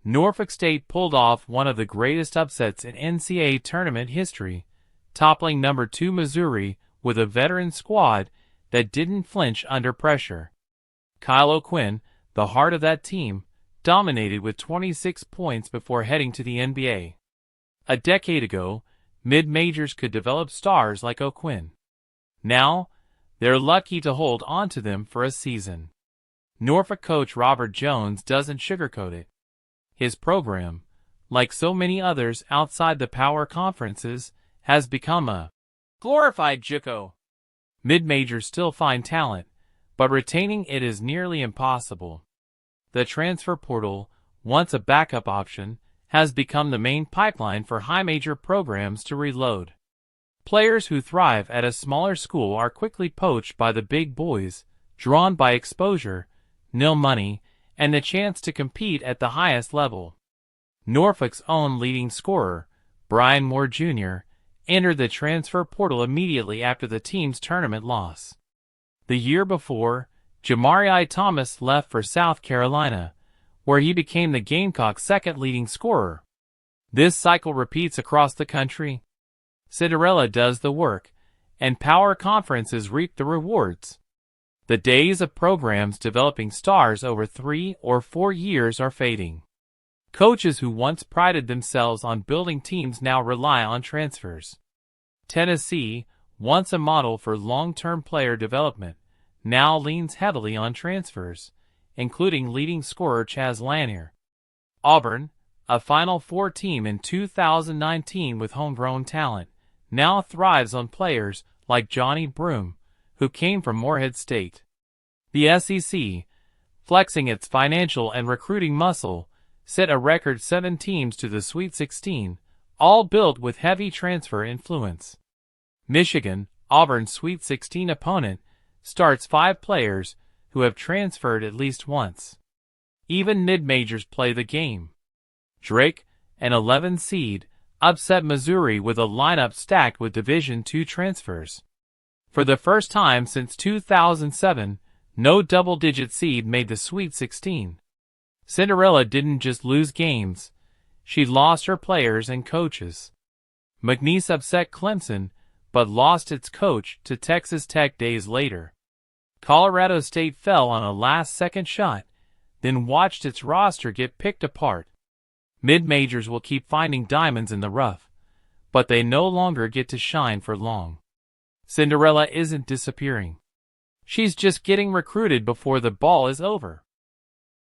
Norfolk State pulled off one of the greatest upsets in NCAA Tournament history, toppling number 2 Missouri with a veteran squad that didn't flinch under pressure. Kyle O'Quinn, the heart of that team, dominated with 26 points before heading to the NBA. A decade ago, mid-majors could develop stars like O'Quinn. Now, they're lucky to hold on to them for a season. Norfolk coach Robert Jones doesn't sugarcoat it. His program, like so many others outside the power conferences, has become a glorified juco. Mid-majors still find talent, but retaining it is nearly impossible. The transfer portal, once a backup option, has become the main pipeline for high-major programs to reload. Players who thrive at a smaller school are quickly poached by the big boys, drawn by exposure, nil money, and the chance to compete at the highest level. Norfolk's own leading scorer, Brian Moore Jr., entered the transfer portal immediately after the team's tournament loss. The year before, Jamari Thomas left for South Carolina, where he became the Gamecocks' second leading scorer. This cycle repeats across the country. Cinderella does the work, and power conferences reap the rewards. The days of programs developing stars over 3 or 4 years are fading. Coaches who once prided themselves on building teams now rely on transfers. Tennessee, once a model for long-term player development, now leans heavily on transfers, including leading scorer Chaz Lanier. Auburn, a Final Four team in 2019 with homegrown talent, now thrives on players like Johnny Broome, who came from Morehead State. The SEC, flexing its financial and recruiting muscle, set a record 7 teams to the Sweet 16, all built with heavy transfer influence. Michigan, Auburn's Sweet 16 opponent, starts 5 players who have transferred at least once. Even mid-majors play the game. Drake, an 11 seed, upset Missouri with a lineup stacked with Division II transfers. For the first time since 2007, no double-digit seed made the Sweet 16. Cinderella didn't just lose games, she lost her players and coaches. McNeese upset Clemson, but lost its coach to Texas Tech days later. Colorado State fell on a last-second shot, then watched its roster get picked apart. Mid-majors will keep finding diamonds in the rough, but they no longer get to shine for long. Cinderella isn't disappearing. She's just getting recruited before the ball is over.